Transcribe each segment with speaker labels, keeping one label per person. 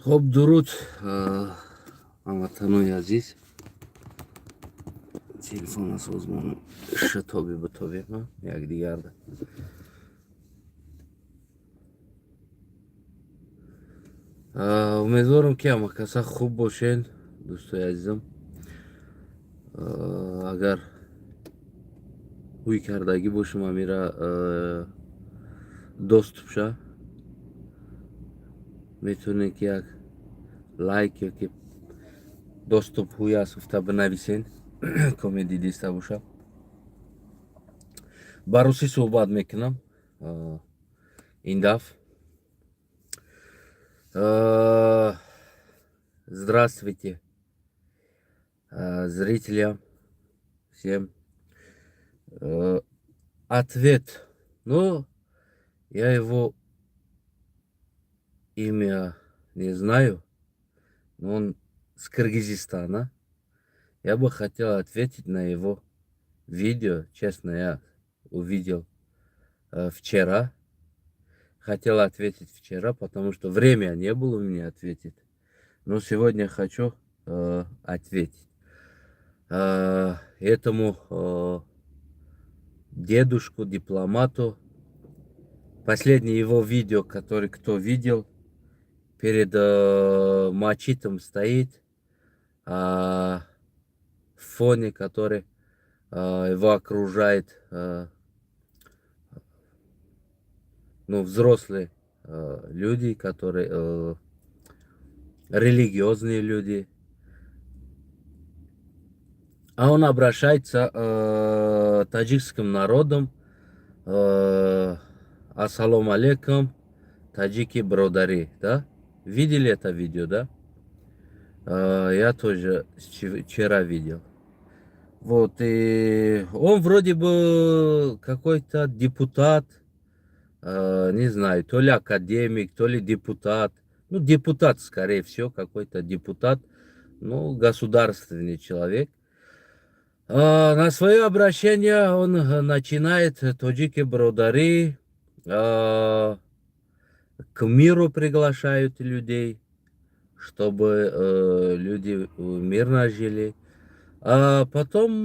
Speaker 1: Хоп, дуруд. Аматану азиз. Телефона созмон шатоби бутоби якдигарда. Умедворам ки ҳамакаса хуб бошен, дӯстои азизам. Агар ҳуй кардагӣ бошам амира доступша метавонед ки як лайк ёки доступ ҳуй аст гуфта бинависен. Комеди диста боша. Ба русӣ суҳбат мекунам ин дафъ. Здравствуйте, зрителям всем. Ответ. Ну, я его имя не знаю, но он с Кыргызстана. Я бы хотел ответить на его видео. Честно, я увидел вчера. Хотел ответить вчера, потому что времени не было у меня ответить. Но сегодня хочу ответить. Этому дедушку, дипломату. Последнее его видео, который кто видел, перед мачитом стоит, в фоне, который его окружает, взрослые люди, которые религиозные люди. А он обращается таджикским народом: ассалам алейкум, таджики бродари, да? Видели это видео, да? Я тоже вчера видел. Вот, и он вроде бы какой-то депутат, не знаю, то ли академик, то ли депутат. Депутат, скорее всего, какой-то депутат, государственный человек. На свое обращение он начинает: таджики бродари, к миру приглашают людей, чтобы люди мирно жили. А потом,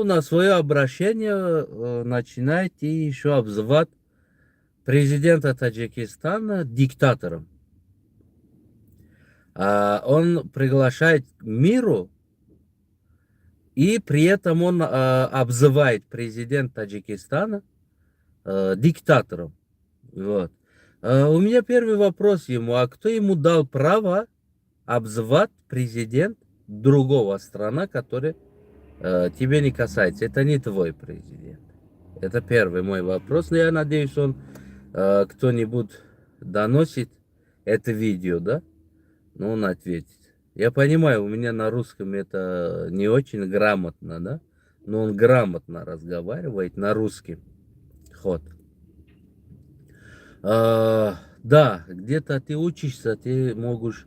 Speaker 1: на свое обращение начинает и еще обзывать президента Таджикистана диктатором. Он приглашает к миру, и при этом он обзывает президента Таджикистана диктатором. Вот. У меня первый вопрос ему: а кто ему дал право обзывать президент другого страны, который тебе не касается? Это не твой президент. Это первый мой вопрос. Но я надеюсь, он кто-нибудь доносит это видео, да? Он ответит. Я понимаю, у меня на русском это не очень грамотно, да? Но он грамотно разговаривает на русском. Ход. Да, где-то ты учишься, ты можешь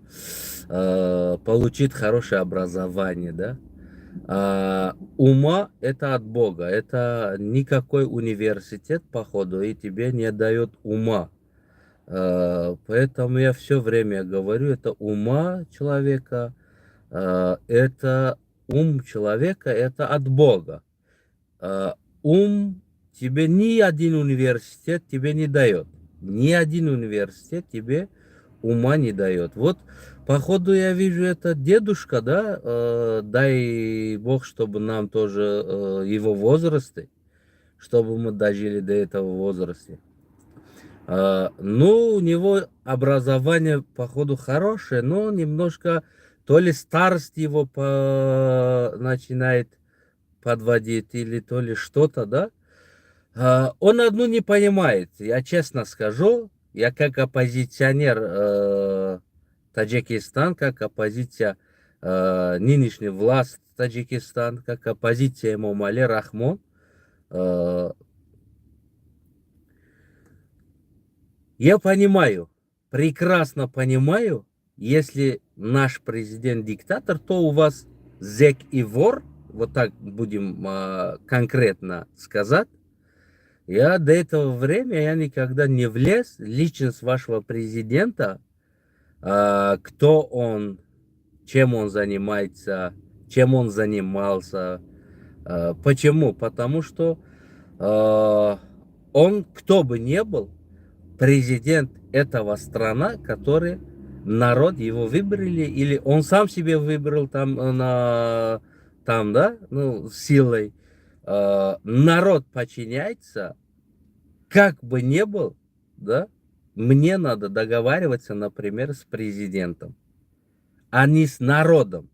Speaker 1: получить хорошее образование, да? Ума это от Бога, это никакой университет, походу, и тебе не дает ума. Поэтому я все время говорю, это ума человека, это ум человека, это от Бога. Ум тебе ни один университет тебе не дает. Ни один университет тебе ума не дает. Вот, походу, я вижу, это дедушка, да, дай Бог, чтобы нам тоже его возрасте, чтобы мы дожили до этого возраста. У него образование, походу, хорошее, но немножко то ли старость его начинает подводить, или то ли что-то, да? Он одну не понимает, я честно скажу, я как оппозиционер Таджикистан, как оппозиция нынешней власти Таджикистан, как оппозиция Эмомали Рахмон, я понимаю, прекрасно понимаю, если наш президент диктатор, то у вас зэк и вор, вот так будем конкретно сказать. Я до этого времени никогда не влез в личность вашего президента, кто он, чем он занимается, чем он занимался. Почему? Потому что он, кто бы ни был, президент этого страны, который народ его выбрали, или он сам себе выбрал там, там, да, ну, силой. Народ подчиняется, как бы ни был, да, мне надо договариваться, например, с президентом, а не с народом.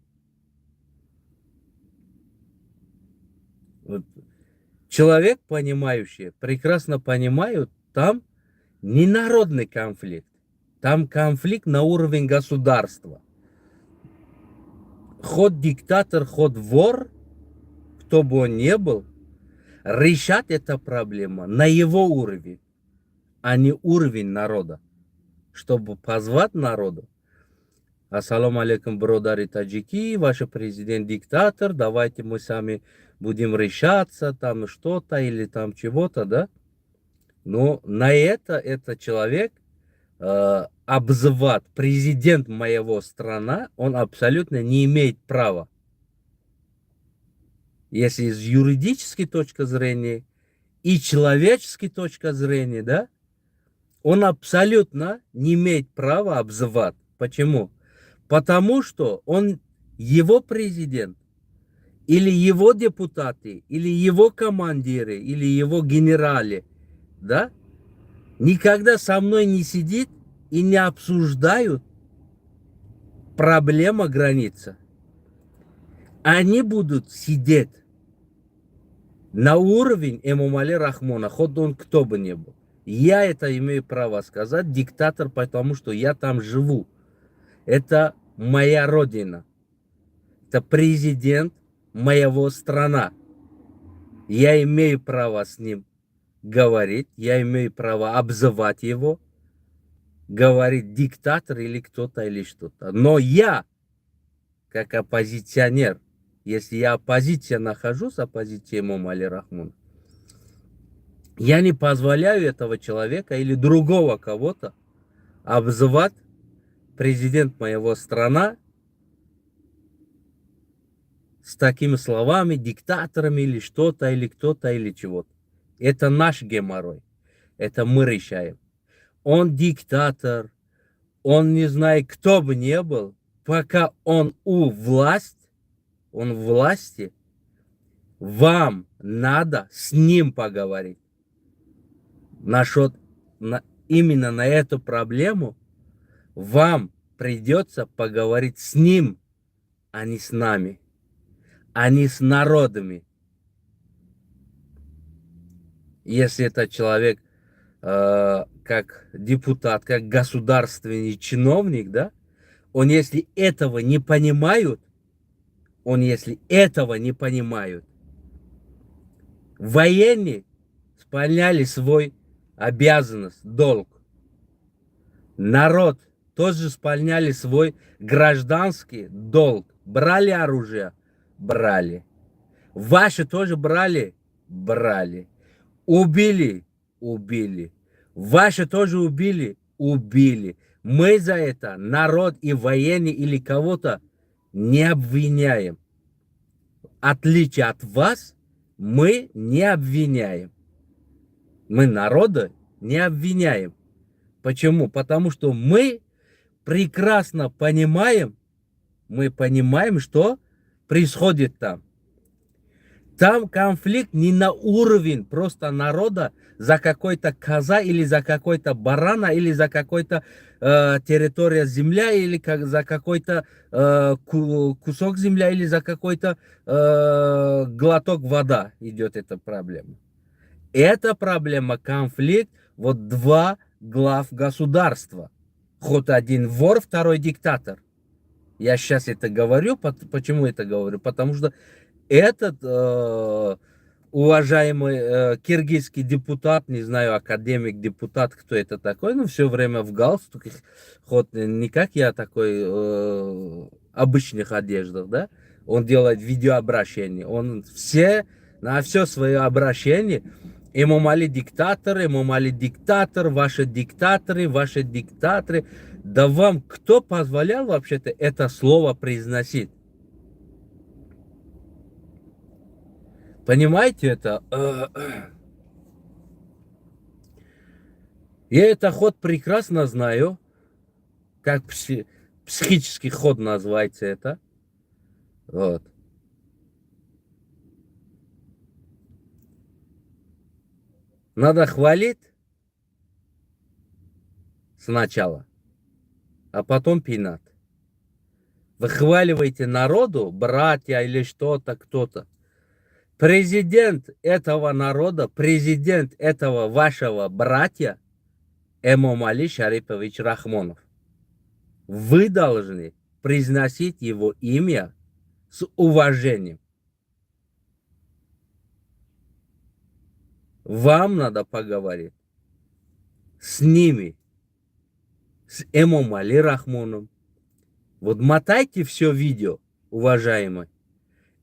Speaker 1: Вот. Человек, понимающий, прекрасно понимает, там не народный конфликт, там конфликт на уровень государства. Хоть диктатор, хоть вор, кто бы он ни был, решать эту проблему на его уровень, а не уровень народа. Чтобы позвать народу: ассаламу алейкум, бродары таджики, ваш президент диктатор, давайте мы сами будем решаться, там что-то или там чего-то, да? Но на это этот человек обзывать президент моего страны, он абсолютно не имеет права. Если с юридической точки зрения и человеческой точки зрения, да, он абсолютно не имеет права обзывать. Почему? Потому что он, его президент, или его депутаты, или его командиры, или его генералы, да, никогда со мной не сидит и не обсуждают проблему границы. Они будут сидеть на уровень Эмомали Рахмона, хоть он кто бы ни был. Я это имею право сказать, диктатор, потому что я там живу. Это моя родина. Это президент моего страны. Я имею право с ним говорить, я имею право обзывать его, говорить диктатор или кто-то или что-то. Но я, как оппозиционер, если я оппозиция нахожусь, оппозиция Эмомали Рахмона, я не позволяю этого человека или другого кого-то обзывать президент моего страны с такими словами, диктаторами или что-то, или кто-то, или чего-то. Это наш геморрой. Это мы решаем. Он диктатор, он не знает, кто бы ни был, пока он у власти, он в власти, вам надо с ним поговорить. Насчет, именно на эту проблему вам придется поговорить с ним, а не с нами, а не с народами. Если этот человек как депутат, как государственный чиновник, да, он если этого не понимают, военные исполняли свой обязанность, долг. Народ тоже исполняли свой гражданский долг. Брали оружие? Брали. Ваши тоже брали? Брали. Убили? Убили. Ваши тоже убили? Убили. Мы за это народ и военный или кого-то не обвиняем. В отличие от вас, мы не обвиняем. Мы народа не обвиняем. Почему? Потому что мы прекрасно понимаем, что происходит там. Там конфликт не на уровень просто народа за какой-то коза или за какой-то барана или за какой-то территория земля или за какой-то кусок земля или за какой-то глоток вода идет эта проблема. Эта проблема, конфликт, вот два глав государства. Хоть один вор, второй диктатор. Я сейчас это говорю, почему это говорю? Потому что этот уважаемый киргизский депутат, не знаю, академик, депутат, кто это такой, но все время в галстуках, хоть не как я такой обычных одеждах, да, он делает видеообращение, он на все свое обращение, Эмомали диктатор, ваши диктаторы, Да вам кто позволял вообще-то это слово произносить? Понимаете это? Я этот ход прекрасно знаю, как психический ход называется это. Вот. Надо хвалить сначала, а потом пинать. Выхваливаете народу, братья или что-то, кто-то. Президент этого народа, президент этого вашего братья, Эмомали Шарипович Рахмонов. Вы должны произносить его имя с уважением. Вам надо поговорить с ними, с Эмомали Рахмоном. Вот мотайте все видео, уважаемые,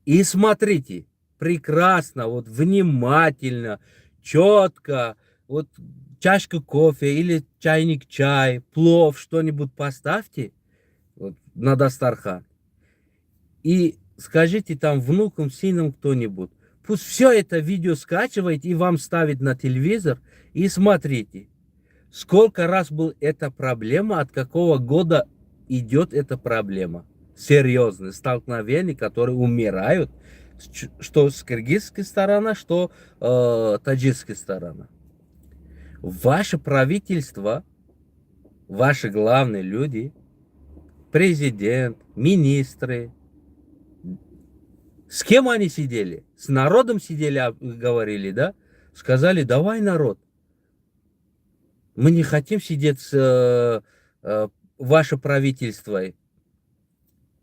Speaker 1: и смотрите прекрасно, вот внимательно, четко, вот чашку кофе или чайник чай, плов, что-нибудь поставьте вот, на дастархан. И скажите там внукам, сынам, кто-нибудь, пусть все это видео скачивает и вам ставит на телевизор, и смотрите, сколько раз была эта проблема, от какого года идет эта проблема. Серьезные столкновения, которые умирают, что с киргизской стороны, что таджикской стороны. Ваше правительство, ваши главные люди, президент, министры, с кем они сидели? С народом сидели, говорили, да? Сказали, давай, народ, мы не хотим сидеть с ваше правительство.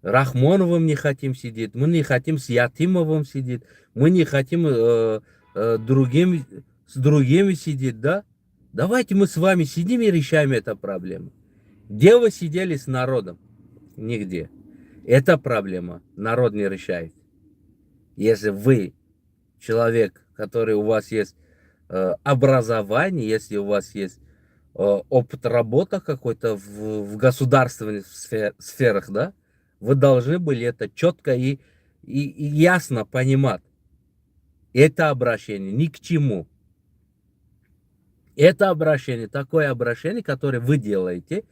Speaker 1: Рахмоновым не хотим сидеть, мы не хотим с Ятимовым сидеть, мы не хотим с другими сидеть, да? Давайте мы с вами сидим и решаем эту проблему. Где вы сидели с народом? Нигде. Эта проблема народ не решает. Если вы человек, который у вас есть образование, если у вас есть опыт работы какой-то в государственных сферах, да, вы должны были это четко и ясно понимать. Это обращение ни к чему. Это обращение, такое обращение, которое вы делаете,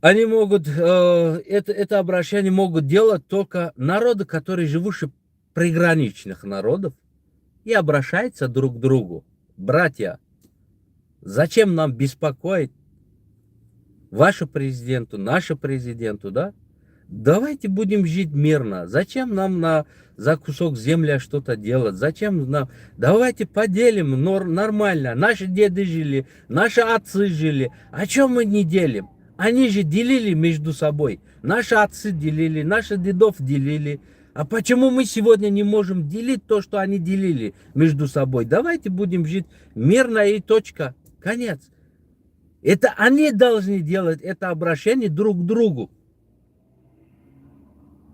Speaker 1: они могут, это обращение могут делать только народы, которые живут приграничных народов и обращаются друг к другу. Братья, зачем нам беспокоить вашу президенту, нашу президенту, да? Давайте будем жить мирно. Зачем нам за кусок земли что-то делать? Зачем нам? Давайте поделим нормально. Наши деды жили, наши отцы жили. О чем мы не делим? Они же делили между собой. Наши отцы делили, наши дедов делили. А почему мы сегодня не можем делить то, что они делили между собой? Давайте будем жить мирно и точка. Конец. Это они должны делать это обращение друг к другу.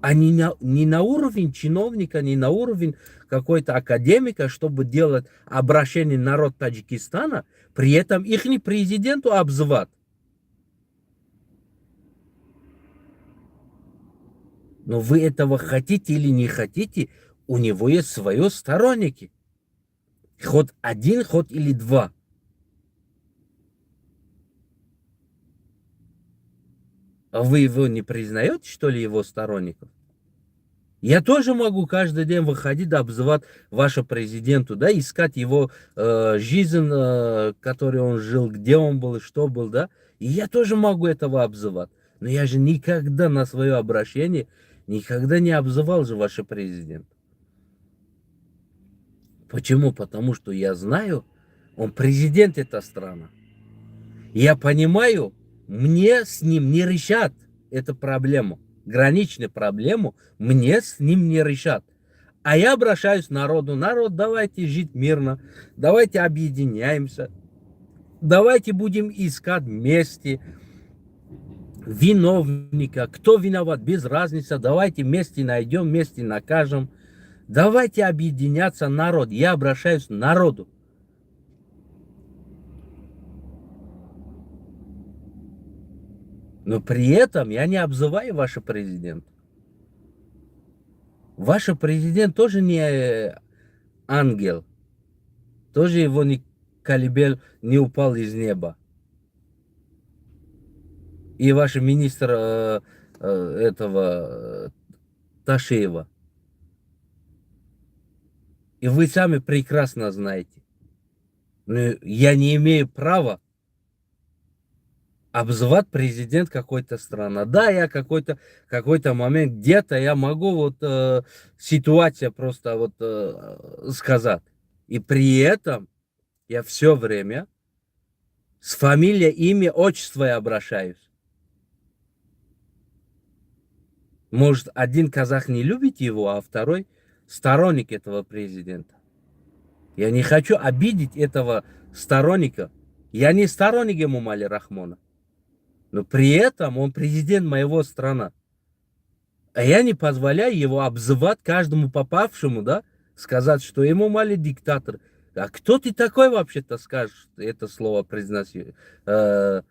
Speaker 1: А не на уровень чиновника, не на уровень какой-то академика, чтобы делать обращение народ Таджикистана, при этом их президенту обзывать. Но вы этого хотите или не хотите, у него есть свои сторонники. Хоть один, хоть или два. А вы его не признаете, что ли, его сторонников? Я тоже могу каждый день выходить, да, обзывать вашего президенту, да, искать его жизнь, которой он жил, где он был и что был, да. И я тоже могу этого обзывать. Но я же никогда на свое обращение, никогда не обзывал же вашего президента. Почему? Потому что я знаю, он президент этой страны. Я понимаю, мне с ним не решат эту проблему. Граничную проблему мне с ним не решат. А я обращаюсь к народу. Народ, давайте жить мирно. Давайте объединяемся. Давайте будем искать вместе виновника. Кто виноват, без разницы. Давайте вместе найдем, вместе накажем. Давайте объединяться, народ. Я обращаюсь к народу. Но при этом я не обзываю вашего президента. Ваш президент тоже не ангел. Тоже его не колебел, не упал из неба. И ваш министр этого Ташеева. И вы сами прекрасно знаете. Но я не имею права обзывать президент какой-то страны. Да, я какой-то момент где-то я могу вот ситуация просто вот сказать. И при этом я все время с фамилией, имя, отчество я обращаюсь. Может, один казах не любит его, а второй сторонник этого президента. Я не хочу обидеть этого сторонника. Я не сторонник Эмомали Рахмона. Но при этом он президент моего страны. А я не позволяю его обзывать каждому попавшему, да, сказать, что Эмомали диктатор. А кто ты такой вообще-то скажешь это слово произноси, это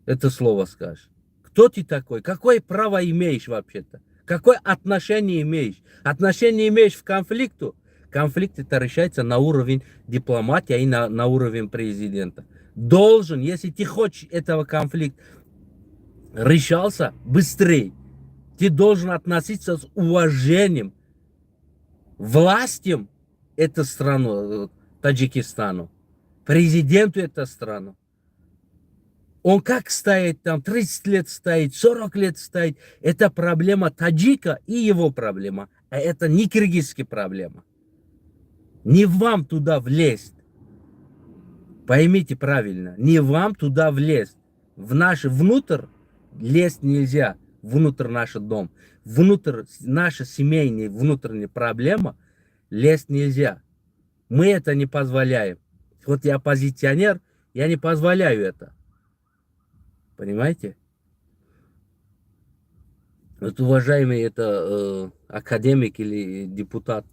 Speaker 1: слово скажешь? Кто ты такой? Какое право имеешь вообще-то? Какое отношение имеешь? Отношение имеешь в конфликту? Конфликт это решается на уровень дипломатии и на уровень президента. Должен, если ты хочешь этого конфликта решался быстрее, ты должен относиться с уважением властям этой страны, Таджикистану, президенту этой страны. Он как стоит там, 30 лет стоит, 40 лет стоит. Это проблема таджика и его проблема. А это не киргизская проблема. Не вам туда влезть. Поймите правильно. Не вам туда влезть. В наш внутрь лезть нельзя. Внутрь наш дом. Внутрь наша семейная внутренняя проблема лезть нельзя. Мы это не позволяем. Вот я оппозиционер, я не позволяю это. Понимаете? Вот уважаемый это академик или депутат,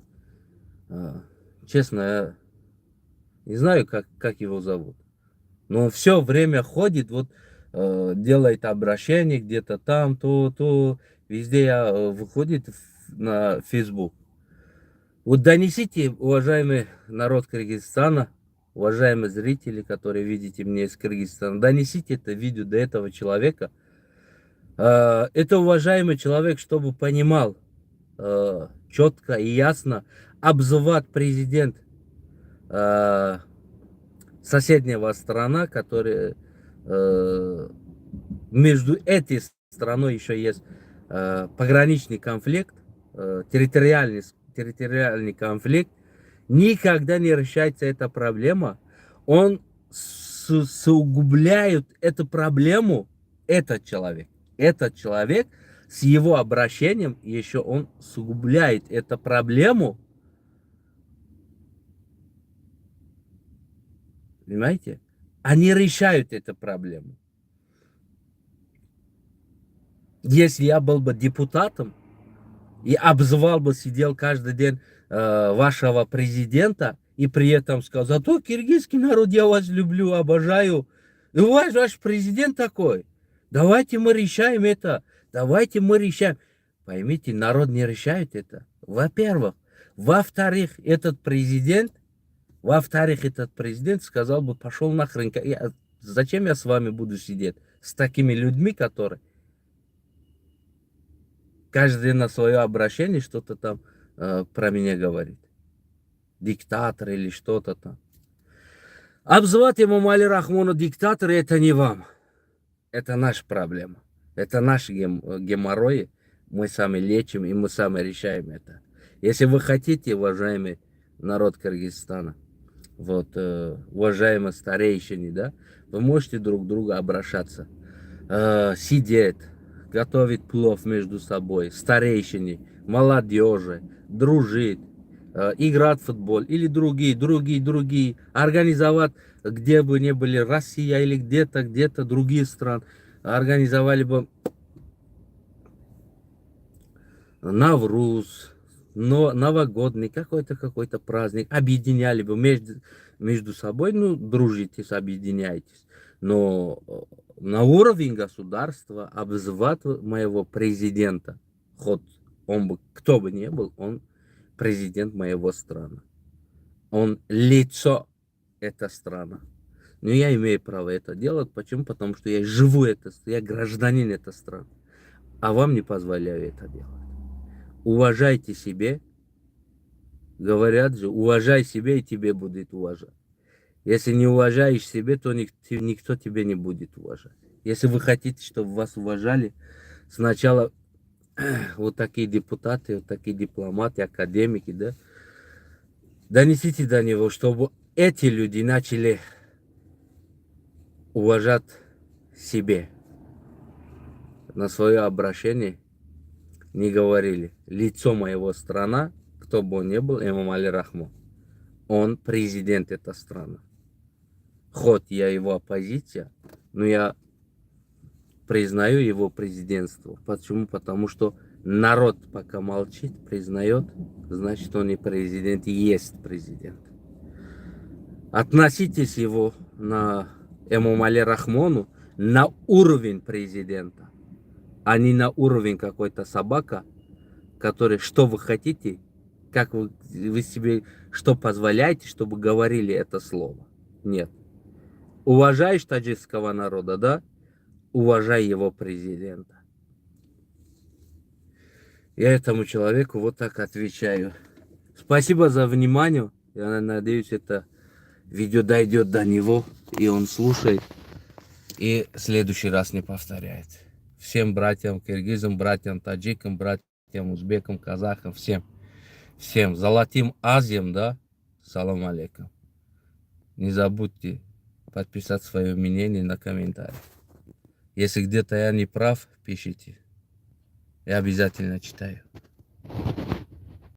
Speaker 1: честно, я не знаю, как его зовут. Но он все время ходит, вот делает обращение где-то там, то, везде я выходит на Facebook. Вот донесите, уважаемый народ Кыргызстана, уважаемые зрители, которые видите меня из Кыргызстана, донесите это видео до этого человека. Это уважаемый человек, чтобы понимал четко и ясно, обзывать президент соседнего страна, который между этой страной еще есть пограничный конфликт, территориальный конфликт, никогда не решается эта проблема. Он усугубляет эту проблему, этот человек. Этот человек с его обращением еще он усугубляет эту проблему. Понимаете? Они решают эту проблему. Если я был бы депутатом и обзывал бы, сидел каждый день вашего президента, и при этом сказал, зато киргизский народ, я вас люблю, обожаю. И ваш президент такой. Давайте мы решаем это. Давайте мы решаем. Поймите, народ не решает это. Во-первых. Во-вторых, этот президент сказал бы, пошел нахрен. Зачем я с вами буду сидеть? С такими людьми, которые каждый на свое обращение что-то там про меня говорит. Диктатор или что-то там. Обзывать Эмомали Рахмона диктатора, это не вам. Это наша проблема. Это наши геморрои. Мы сами лечим и мы сами решаем это. Если вы хотите, уважаемый народ Кыргызстана, вот, уважаемые старейшины, да, вы можете друг к другу обращаться. Сидеть, готовить плов между собой, старейшины, молодежи, дружить, играть в футбол или другие, организовать, где бы ни были, Россия или где-то другие страны, организовали бы Навруз, но новогодний какой-то праздник, объединяли бы между собой, ну, дружитесь, объединяйтесь. Но на уровень государства обзывать моего президента, хоть он бы, кто бы ни был, он президент моего страны. Он лицо этой страны. Но я имею право это делать. Почему? Потому что я живу это, я гражданин этой страны. А вам не позволяю это делать. Уважайте себе. Говорят же, уважай себя, и тебе будет уважать. Если не уважаешь себе, то никто тебя не будет уважать. Если вы хотите, чтобы вас уважали, сначала вот такие депутаты, вот такие дипломаты, академики, да, донесите до него, чтобы эти люди начали уважать себе. На свое обращение не говорили: лицо моего страна, кто бы он ни был, Эмомали Рахмон, он президент этой страны. Хоть я его оппозиция, но я признаю его президентство. Почему? Потому что народ пока молчит, признает, значит, он и президент, и есть президент. Относитесь его на Эмомали Рахмону на уровень президента, а не на уровень какой-то собака, который, что вы хотите, как вы себе, что позволяете, чтобы говорили это слово. Нет. Уважаешь таджикского народа, да? Уважай его президента. Я этому человеку вот так отвечаю. Спасибо за внимание. Я надеюсь, это видео дойдет до него, и он слушает, и в следующий раз не повторяет. Всем братьям киргизам, братьям таджикам, братьям узбекам, казахам, всем золотым Азиям, да, салам алейкум. Не забудьте подписать свое мнение на комментарий. Если где-то я не прав, пишите. Я обязательно читаю.